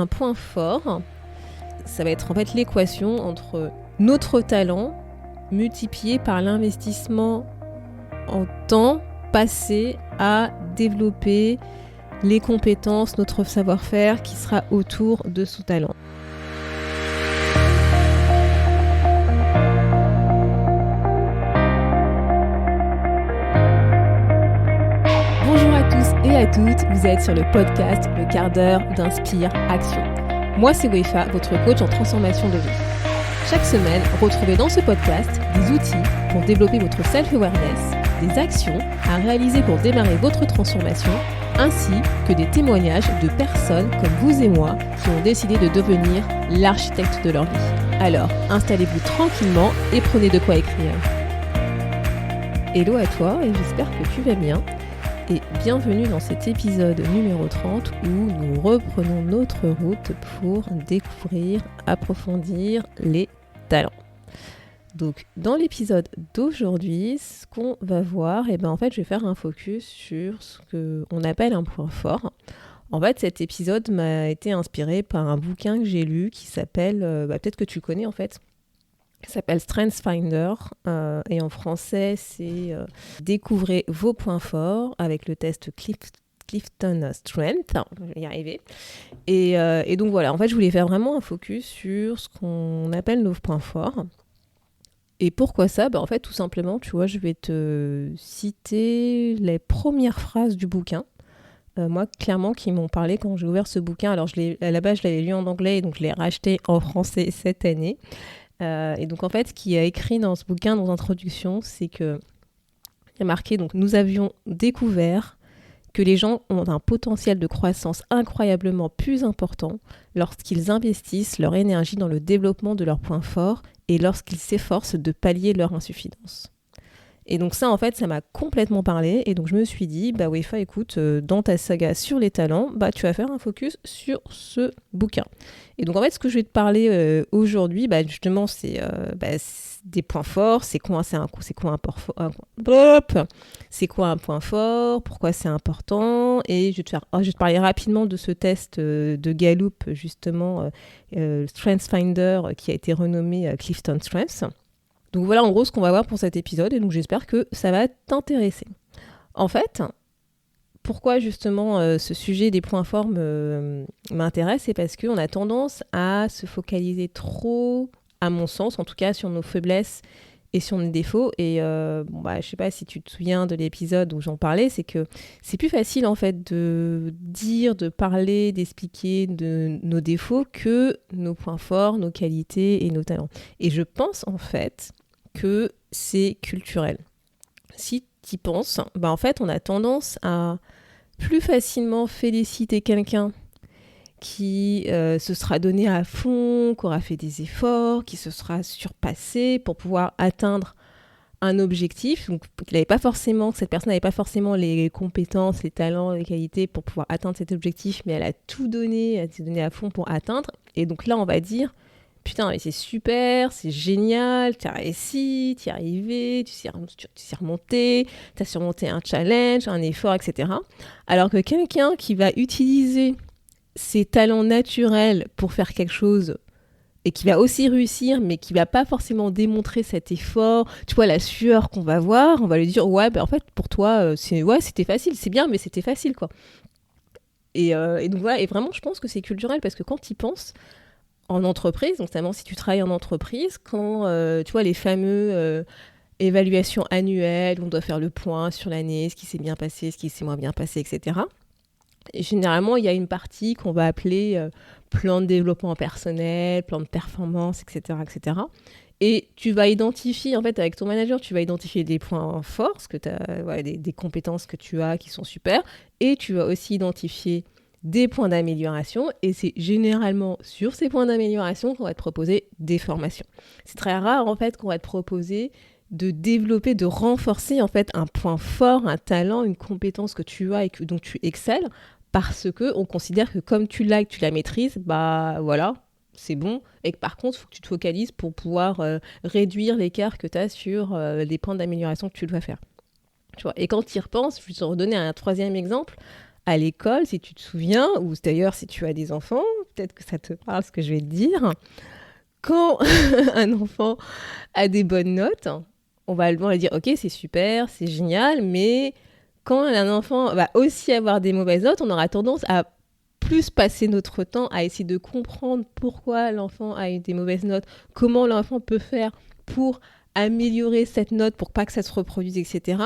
un point fort, ça va être en fait l'équation entre notre talent multiplié par l'investissement en temps passé à développer les compétences, notre savoir-faire qui sera autour de ce talent. Bonjour à tous et à toutes, vous êtes sur le podcast Le quart d'heure d'Inspire Action. Moi c'est Wefa, votre coach en transformation de vie. Chaque semaine, retrouvez dans ce podcast des outils pour développer votre self-awareness, des actions à réaliser pour démarrer votre transformation, ainsi que des témoignages de personnes comme vous et moi qui ont décidé de devenir l'architecte de leur vie. Alors, installez-vous tranquillement et prenez de quoi écrire. Hello à toi et j'espère que tu vas bien. Et bienvenue dans cet épisode numéro 30 où nous reprenons notre route pour découvrir, approfondir les talents. Donc dans l'épisode d'aujourd'hui, ce qu'on va voir, en fait je vais faire un focus sur ce qu'on appelle un point fort. En fait cet épisode m'a été inspiré par un bouquin que j'ai lu qui s'appelle, peut-être que tu connais en fait, qui s'appelle StrengthsFinder et en français c'est Découvrez vos points forts avec le test Clifton Strength, je vais y arriver. Et donc voilà, en fait je voulais faire vraiment un focus sur ce qu'on appelle nos points forts. Et pourquoi ça ? En fait tout simplement, tu vois, je vais te citer les premières phrases du bouquin. Moi, clairement, qui m'ont parlé quand j'ai ouvert ce bouquin. Alors à la base, je l'avais lu en anglais, donc je l'ai racheté en français cette année. Et donc en fait, ce qui est écrit dans ce bouquin, dans l'introduction, c'est que il y a marqué, donc nous avions découvert que les gens ont un potentiel de croissance incroyablement plus important lorsqu'ils investissent leur énergie dans le développement de leurs points forts et lorsqu'ils s'efforcent de pallier leur insuffisance. Et donc ça, en fait, ça m'a complètement parlé. Et donc je me suis dit, Wefa, écoute, dans ta saga sur les talents, tu vas faire un focus sur ce bouquin. Et donc en fait, ce que je vais te parler aujourd'hui, justement, c'est des points forts. C'est quoi un point fort ? Pourquoi c'est important ? Et je vais te parler rapidement de ce test de Gallup, justement, StrengthsFinder, qui a été renommé Clifton Strengths. Donc voilà en gros ce qu'on va voir pour cet épisode et donc j'espère que ça va t'intéresser. En fait, pourquoi justement ce sujet des points forts m'intéresse, c'est parce qu'on a tendance à se focaliser trop, à mon sens en tout cas, sur nos faiblesses et sur nos défauts. Et je sais pas si tu te souviens de l'épisode où j'en parlais, c'est que c'est plus facile en fait de dire, de parler, d'expliquer de nos défauts que nos points forts, nos qualités et nos talents. Et je pense en fait que c'est culturel. Si tu y penses, en fait, on a tendance à plus facilement féliciter quelqu'un qui se sera donné à fond, qui aura fait des efforts, qui se sera surpassé pour pouvoir atteindre un objectif. Donc, cette personne n'avait pas forcément les compétences, les talents, les qualités pour pouvoir atteindre cet objectif, mais elle a tout donné, elle s'est donnée à fond pour atteindre. Et donc là, on va dire, putain, mais c'est super, c'est génial, t'as réussi, t'y es arrivé, tu sais remonter, t'as surmonté un challenge, un effort, etc. Alors que quelqu'un qui va utiliser ses talents naturels pour faire quelque chose et qui va aussi réussir, mais qui va pas forcément démontrer cet effort, tu vois, la sueur qu'on va voir, on va lui dire, en fait, pour toi, c'était facile, c'est bien, mais c'était facile, quoi. Et donc voilà, et vraiment, je pense que c'est culturel, parce que quand tu y penses, en entreprise, donc notamment si tu travailles en entreprise, quand tu vois les fameux évaluations annuelles, on doit faire le point sur l'année, ce qui s'est bien passé, ce qui s'est moins bien passé, etc. Et généralement, il y a une partie qu'on va appeler plan de développement personnel, plan de performance, etc., etc. Et tu vas identifier, en fait, avec ton manager, tu vas identifier des points forts, que tu as, des compétences que tu as qui sont super, et tu vas aussi identifier des points d'amélioration, et c'est généralement sur ces points d'amélioration qu'on va te proposer des formations. C'est très rare en fait qu'on va te proposer de développer, de renforcer en fait un point fort, un talent, une compétence que tu as et dont tu excelles, parce que on considère que comme tu l'as et que tu la maîtrises, voilà, c'est bon, et que par contre, il faut que tu te focalises pour pouvoir réduire l'écart que tu as sur les points d'amélioration que tu dois faire. Tu vois, et quand tu y repenses, je vais te redonner un troisième exemple. à l'école, si tu te souviens, ou d'ailleurs si tu as des enfants, peut-être que ça te parle ce que je vais te dire. Quand un enfant a des bonnes notes, on va lui dire ok, c'est super, c'est génial, mais quand un enfant va aussi avoir des mauvaises notes, on aura tendance à plus passer notre temps à essayer de comprendre pourquoi l'enfant a eu des mauvaises notes, comment l'enfant peut faire pour améliorer cette note pour pas que ça se reproduise, etc.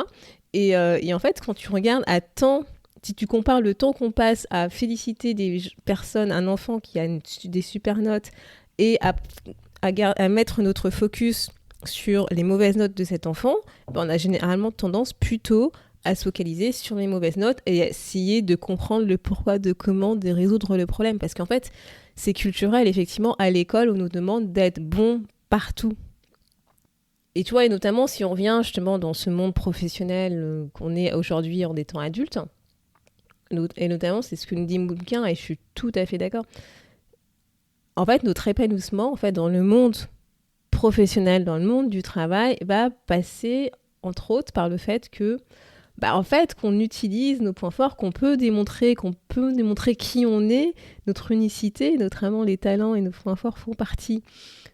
Et en fait, quand tu regardes à temps, si tu compares le temps qu'on passe à féliciter des personnes, un enfant qui a des super notes, et à mettre notre focus sur les mauvaises notes de cet enfant, on a généralement tendance plutôt à se focaliser sur les mauvaises notes et essayer de comprendre le pourquoi, de comment, de résoudre le problème. Parce qu'en fait, c'est culturel, effectivement, à l'école, on nous demande d'être bon partout. Et tu vois, et notamment si on revient justement dans ce monde professionnel qu'on est aujourd'hui en étant adulte, et notamment c'est ce que nous dit Moulquin, et je suis tout à fait d'accord. En fait, notre épanouissement, en fait, dans le monde professionnel, dans le monde du travail, va passer, entre autres, par le fait que en fait, qu'on utilise nos points forts, qu'on peut démontrer qui on est, notre unicité, notamment les talents et nos points forts font partie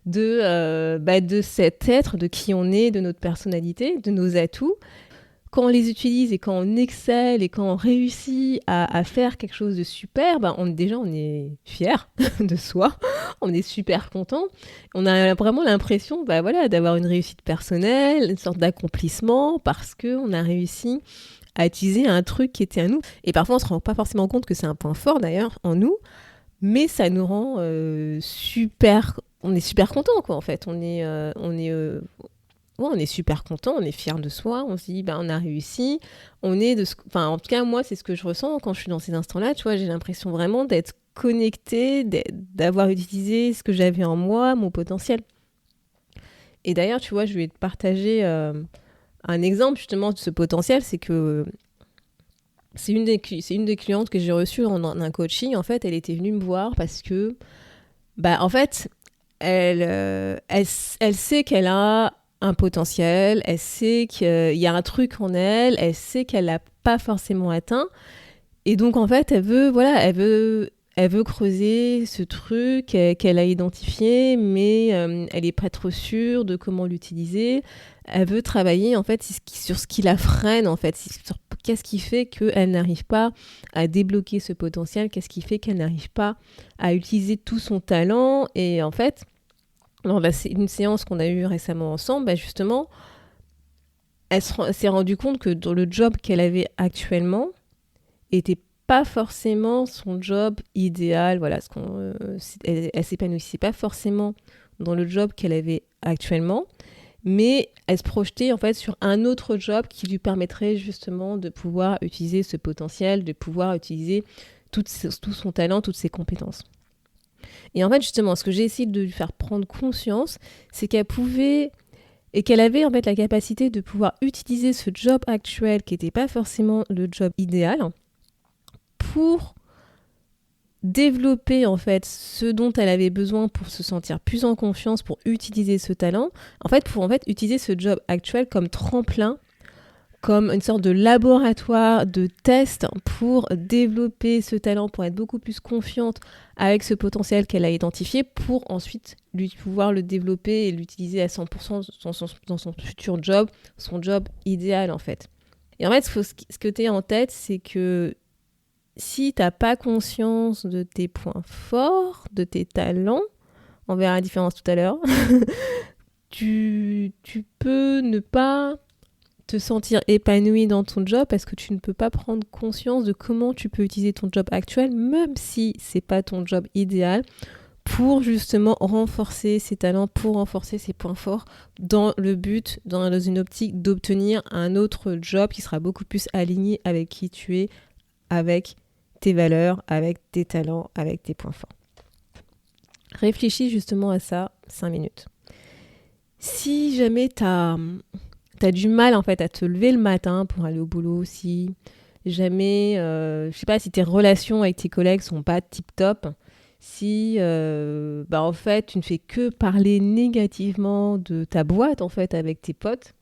de cet être, de qui on est, de notre personnalité, de nos atouts. Quand on les utilise et quand on excelle et quand on réussit à faire quelque chose de super, on est fier de soi, on est super content. On a vraiment l'impression d'avoir une réussite personnelle, une sorte d'accomplissement parce qu'on a réussi à utiliser un truc qui était à nous. Et parfois, on ne se rend pas forcément compte que c'est un point fort d'ailleurs en nous, mais ça nous rend super... On est super content, quoi, en fait. On est super content, on est fier de soi, on se dit, on a réussi. Enfin, en tout cas, moi, c'est ce que je ressens quand je suis dans ces instants-là. Tu vois, j'ai l'impression vraiment d'être connectée, d'avoir utilisé ce que j'avais en moi, mon potentiel. Et d'ailleurs, tu vois, je vais te partager un exemple justement de ce potentiel, c'est que c'est une des clientes que j'ai reçues dans un coaching. En fait, elle était venue me voir parce que, en fait, elle sait qu'elle a un potentiel, elle sait qu'il y a un truc en elle, elle sait qu'elle l'a pas forcément atteint. Et donc, en fait, elle veut creuser ce truc qu'elle a identifié, mais elle n'est pas trop sûre de comment l'utiliser. Elle veut travailler, en fait, sur ce qui la freine, en fait, sur qu'est-ce qui fait qu'elle n'arrive pas à débloquer ce potentiel, qu'est-ce qui fait qu'elle n'arrive pas à utiliser tout son talent. Et en fait, dans une séance qu'on a eue récemment ensemble, justement, elle s'est rendue compte que dans le job qu'elle avait actuellement, était pas forcément son job idéal. Voilà, elle s'épanouissait pas forcément dans le job qu'elle avait actuellement, mais elle se projetait en fait sur un autre job qui lui permettrait justement de pouvoir utiliser ce potentiel, de pouvoir utiliser tout son talent, toutes ses compétences. Et en fait, justement, ce que j'ai essayé de lui faire prendre conscience, c'est qu'elle pouvait et qu'elle avait en fait la capacité de pouvoir utiliser ce job actuel qui n'était pas forcément le job idéal pour développer en fait ce dont elle avait besoin pour se sentir plus en confiance, pour utiliser ce talent, pour utiliser ce job actuel comme tremplin, comme une sorte de laboratoire de test pour développer ce talent, pour être beaucoup plus confiante avec ce potentiel qu'elle a identifié, pour ensuite pouvoir le développer et l'utiliser à 100% dans son futur job, son job idéal en fait. Et en fait, ce que tu as en tête, c'est que si tu n'as pas conscience de tes points forts, de tes talents, on verra la différence tout à l'heure, tu peux ne pas te sentir épanoui dans ton job parce que tu ne peux pas prendre conscience de comment tu peux utiliser ton job actuel, même si c'est pas ton job idéal, pour justement renforcer ses talents, pour renforcer ses points forts, dans une optique d'obtenir un autre job qui sera beaucoup plus aligné avec qui tu es, avec tes valeurs, avec tes talents, avec tes points forts. Réfléchis justement à ça 5 minutes. Si jamais t'as du mal en fait à te lever le matin pour aller au boulot, si jamais, je sais pas, si tes relations avec tes collègues sont pas tip-top, si en fait tu ne fais que parler négativement de ta boîte en fait avec tes potes,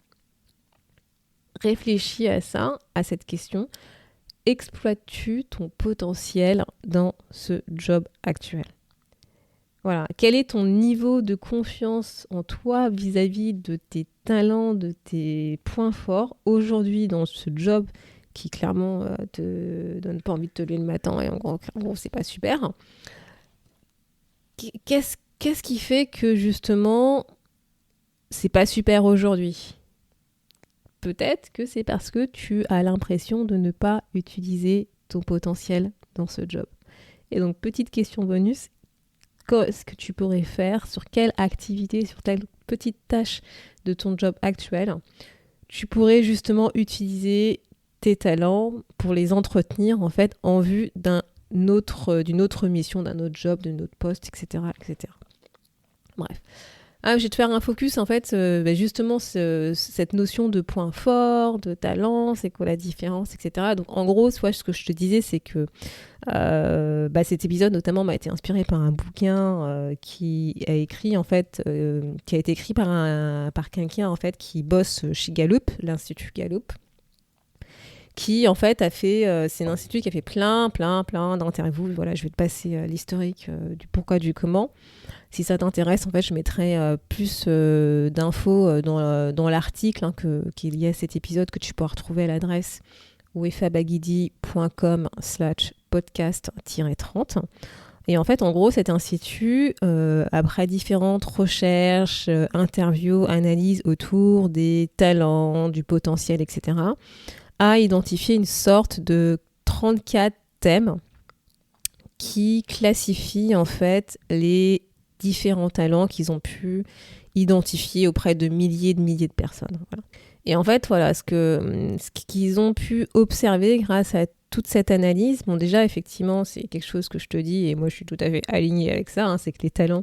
réfléchis à ça, à cette question. exploites-tu ton potentiel dans ce job actuel ? Voilà. Quel est ton niveau de confiance en toi vis-à-vis de tes talents, de tes points forts aujourd'hui dans ce job qui clairement te donne pas envie de te lever le matin et en gros c'est pas super. Qu'est-ce qui fait que justement c'est pas super aujourd'hui ? Peut-être que c'est parce que tu as l'impression de ne pas utiliser ton potentiel dans ce job. Et donc petite question bonus, qu'est-ce que tu pourrais faire, sur quelle activité, sur telle petite tâche de ton job actuel, tu pourrais justement utiliser tes talents pour les entretenir en fait en vue d'une autre mission, d'un autre job, d'un autre poste, etc. etc. Bref. Je vais te faire un focus en fait, justement cette notion de point fort, de talent, c'est quoi la différence, etc. Donc en gros, ce que je te disais, c'est que cet épisode notamment m'a été inspiré par un bouquin qui a été écrit par quelqu'un en fait qui bosse chez Gallup, l'Institut Gallup, qui en fait c'est un institut qui a fait plein d'interviews. Voilà, je vais te passer l'historique du pourquoi, du comment. Si ça t'intéresse, en fait, je mettrai plus d'infos dans l'article qui est lié à cet épisode que tu pourras retrouver à l'adresse wefabagidi.com/podcast-30. Et en fait, en gros, cet institut, après différentes recherches, interviews, analyses autour des talents, du potentiel, etc., a identifié une sorte de 34 thèmes qui classifient en fait les différents talents qu'ils ont pu identifier auprès de milliers de personnes. Voilà. Et en fait, voilà, ce qu'ils ont pu observer grâce à toute cette analyse, bon déjà, effectivement, c'est quelque chose que je te dis, et moi je suis tout à fait alignée avec ça, c'est que les talents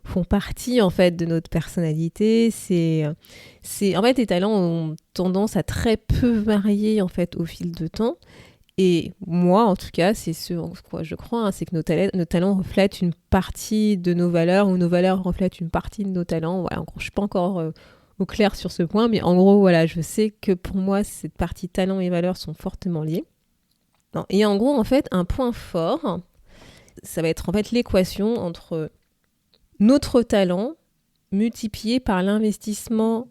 font partie, en fait, de notre personnalité. En fait, les talents ont tendance à très peu varier, en fait, au fil de temps. Et moi, en tout cas, c'est ce en quoi je crois, c'est que nos talents reflètent une partie de nos valeurs, ou nos valeurs reflètent une partie de nos talents. Voilà, je ne suis pas encore au clair sur ce point, mais en gros, voilà, je sais que pour moi, cette partie talents et valeurs sont fortement liées. Et en gros, en fait, un point fort, ça va être en fait l'équation entre notre talent multiplié par l'investissement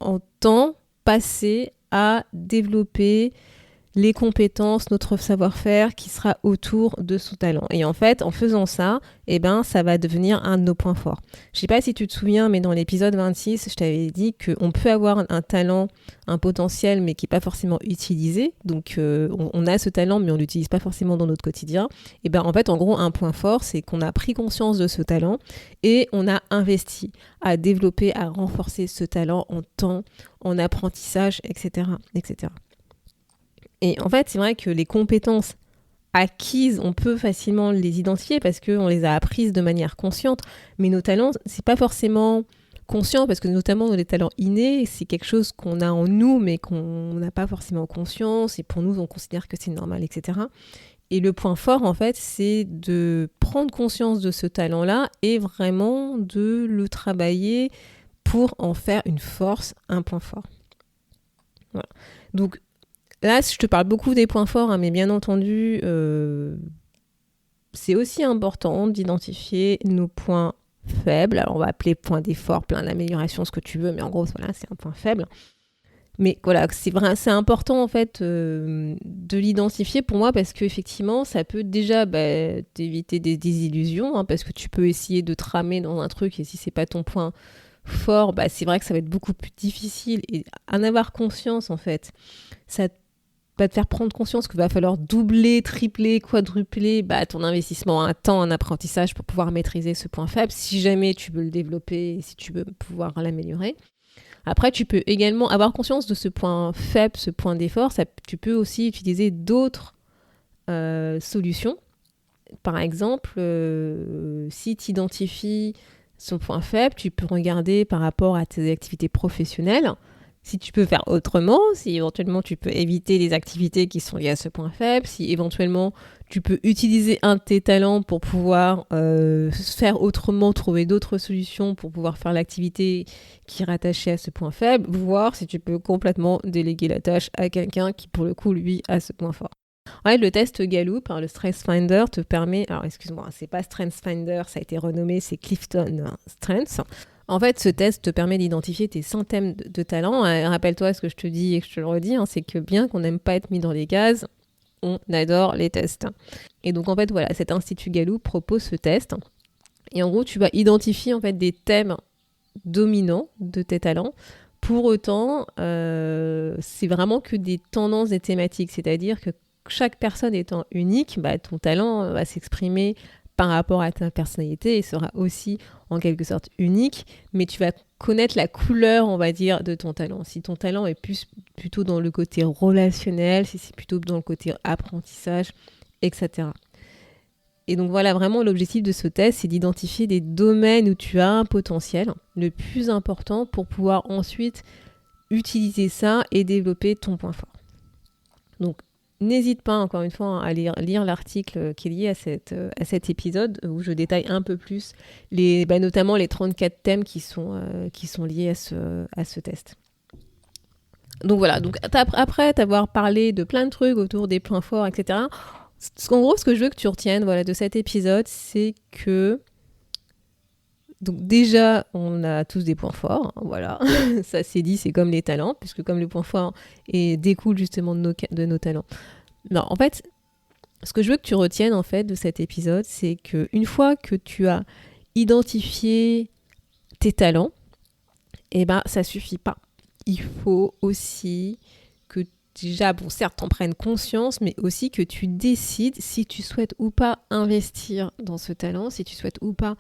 en temps passé à développer les compétences, notre savoir-faire qui sera autour de ce talent. Et en fait, en faisant ça, ça va devenir un de nos points forts. Je ne sais pas si tu te souviens, mais dans l'épisode 26, je t'avais dit qu'on peut avoir un talent, un potentiel, mais qui n'est pas forcément utilisé. Donc, on a ce talent, mais on ne l'utilise pas forcément dans notre quotidien. En fait, en gros, un point fort, c'est qu'on a pris conscience de ce talent et on a investi à développer, à renforcer ce talent en temps, en apprentissage, etc., etc. Et en fait, c'est vrai que les compétences acquises, on peut facilement les identifier parce qu'on les a apprises de manière consciente. Mais nos talents, c'est pas forcément conscient parce que notamment les talents innés, c'est quelque chose qu'on a en nous mais qu'on n'a pas forcément conscience. Et pour nous, on considère que c'est normal, etc. Et le point fort, en fait, c'est de prendre conscience de ce talent-là et vraiment de le travailler pour en faire une force, un point fort. Voilà. Donc, là, je te parle beaucoup des points forts, mais bien entendu, c'est aussi important d'identifier nos points faibles. Alors, on va appeler points d'effort, plein d'amélioration, ce que tu veux, mais en gros, voilà, c'est un point faible. Mais voilà, c'est important, en fait, de l'identifier pour moi, parce qu'effectivement, ça peut déjà t'éviter des désillusions, parce que tu peux essayer de tramer dans un truc, et si c'est pas ton point fort, c'est vrai que ça va être beaucoup plus difficile. Et en avoir conscience, en fait, ça va te faire prendre conscience qu'il va falloir doubler, tripler, quadrupler ton investissement en temps, en apprentissage pour pouvoir maîtriser ce point faible, si jamais tu veux le développer et si tu veux pouvoir l'améliorer. Après, tu peux également avoir conscience de ce point faible, ce point d'effort. Tu peux aussi utiliser d'autres solutions. Par exemple, si tu identifies son point faible, tu peux regarder par rapport à tes activités professionnelles si tu peux faire autrement, si éventuellement tu peux éviter les activités qui sont liées à ce point faible, si éventuellement tu peux utiliser un de tes talents pour pouvoir faire autrement, trouver d'autres solutions pour pouvoir faire l'activité qui est rattachée à ce point faible, voir si tu peux complètement déléguer la tâche à quelqu'un qui pour le coup lui a ce point fort. Ouais, le test Gallup, le Strengths Finder te permet, alors excuse-moi, c'est pas Strengths Finder, ça a été renommé, c'est Clifton Strengths. En fait, ce test te permet d'identifier tes 100 thèmes de talent. Rappelle-toi ce que je te dis et que je te le redis, c'est que bien qu'on n'aime pas être mis dans les cases, on adore les tests. Et donc en fait, voilà, cet institut Gallup propose ce test. Et en gros, tu vas identifier en fait des thèmes dominants de tes talents. Pour autant, c'est vraiment que des tendances et thématiques. C'est-à-dire que chaque personne étant unique, ton talent va s'exprimer par rapport à ta personnalité et sera aussi en quelque sorte unique, mais tu vas connaître la couleur, on va dire, de ton talent. Si ton talent est plutôt dans le côté relationnel, si c'est plutôt dans le côté apprentissage, etc. Et donc voilà, vraiment l'objectif de ce test, c'est d'identifier des domaines où tu as un potentiel, le plus important pour pouvoir ensuite utiliser ça et développer ton point fort. Donc n'hésite pas, encore une fois, à lire l'article qui est lié à cet épisode où je détaille un peu plus, notamment les 34 thèmes qui sont liés à ce test. Donc voilà, donc après t'avoir parlé de plein de trucs autour des points forts, etc., en gros, ce que je veux que tu retiennes de cet épisode, c'est que donc déjà, on a tous des points forts, voilà, ça c'est dit, c'est comme les talents, puisque comme le point fort découle justement de nos talents. Non, en fait, ce que je veux que tu retiennes en fait de cet épisode, c'est qu'une fois que tu as identifié tes talents, ça suffit pas. Il faut aussi que déjà, certes, t'en prennes conscience, mais aussi que tu décides si tu souhaites ou pas investir dans ce talent, si tu souhaites ou pas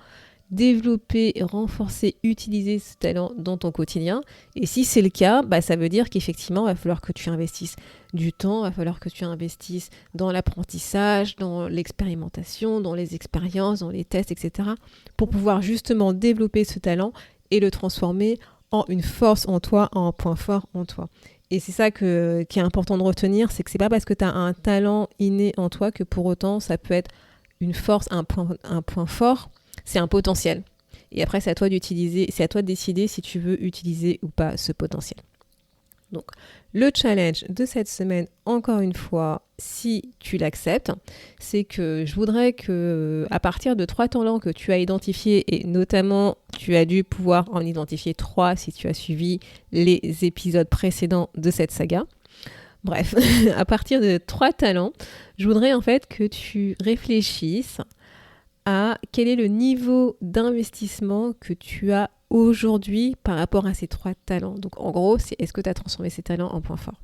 développer, renforcer, utiliser ce talent dans ton quotidien. Et si c'est le cas, ça veut dire qu'effectivement, il va falloir que tu investisses du temps, il va falloir que tu investisses dans l'apprentissage, dans l'expérimentation, dans les expériences, dans les tests, etc. pour pouvoir justement développer ce talent et le transformer en une force en toi, en un point fort en toi. Et c'est ça qui est important de retenir, c'est que c'est pas parce que tu as un talent inné en toi que pour autant ça peut être une force, un point fort. C'est un potentiel. Et après, c'est à toi de décider si tu veux utiliser ou pas ce potentiel. Donc, le challenge de cette semaine, encore une fois, si tu l'acceptes, c'est que je voudrais que, à partir de 3 talents que tu as identifiés, et notamment, tu as dû pouvoir en identifier 3 si tu as suivi les épisodes précédents de cette saga. Bref, à partir de 3 talents, je voudrais en fait que tu réfléchisses à quel est le niveau d'investissement que tu as aujourd'hui par rapport à ces 3 talents. Donc en gros, c'est est-ce que tu as transformé ces talents en points forts.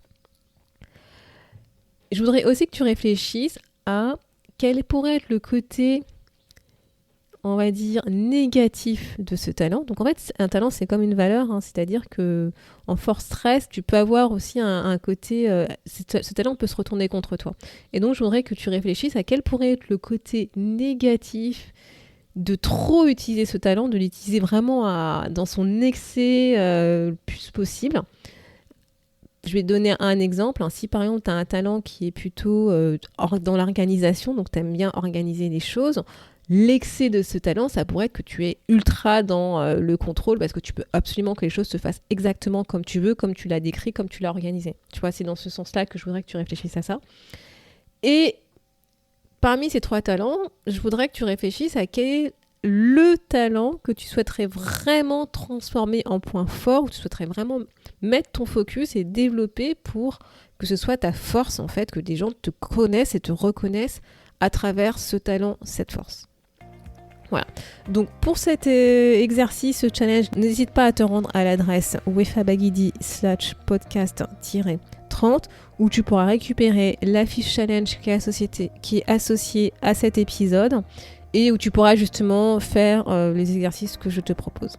Je voudrais aussi que tu réfléchisses à quel pourrait être le côté, on va dire, négatif de ce talent. Donc en fait, un talent, c'est comme une valeur, c'est-à-dire que en force stress, tu peux avoir aussi un côté, ce talent peut se retourner contre toi. Et donc, je voudrais que tu réfléchisses à quel pourrait être le côté négatif de trop utiliser ce talent, de l'utiliser vraiment dans son excès le plus possible. Je vais te donner un exemple. Si par exemple, tu as un talent qui est plutôt dans l'organisation, donc tu aimes bien organiser les choses, l'excès de ce talent, ça pourrait être que tu es ultra dans le contrôle parce que tu peux absolument que les choses se fassent exactement comme tu veux, comme tu l'as décrit, comme tu l'as organisé. Tu vois, c'est dans ce sens-là que je voudrais que tu réfléchisses à ça. Et parmi ces 3 talents, je voudrais que tu réfléchisses à quel est le talent que tu souhaiterais vraiment transformer en point fort, où tu souhaiterais vraiment mettre ton focus et développer pour que ce soit ta force, en fait, que des gens te connaissent et te reconnaissent à travers ce talent, cette force. Voilà. Donc pour cet exercice, ce challenge, n'hésite pas à te rendre à l'adresse wefabagidi/podcast-30 où tu pourras récupérer la fiche challenge qui est associée à cet épisode et où tu pourras justement faire les exercices que je te propose.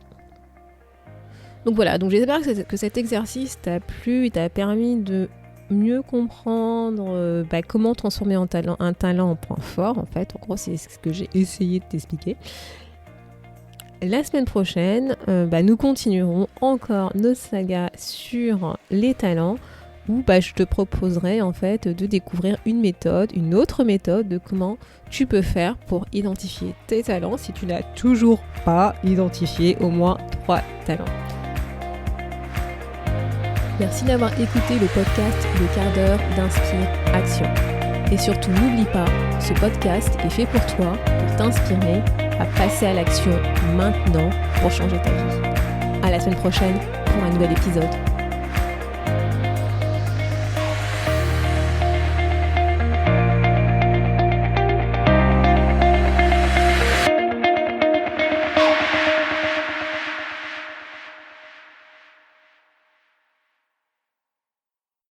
Donc voilà, donc j'espère que cet exercice t'a plu et t'a permis de mieux comprendre comment transformer un talent en point fort, en fait. En gros, c'est ce que j'ai essayé de t'expliquer. La semaine prochaine, nous continuerons encore notre saga sur les talents, où je te proposerai en fait de découvrir une autre méthode de comment tu peux faire pour identifier tes talents si tu n'as toujours pas identifié au moins 3 talents. Merci d'avoir écouté le podcast Le quart d'heure d'Inspire Action. Et surtout, n'oublie pas, ce podcast est fait pour toi, pour t'inspirer à passer à l'action maintenant pour changer ta vie. À la semaine prochaine pour un nouvel épisode.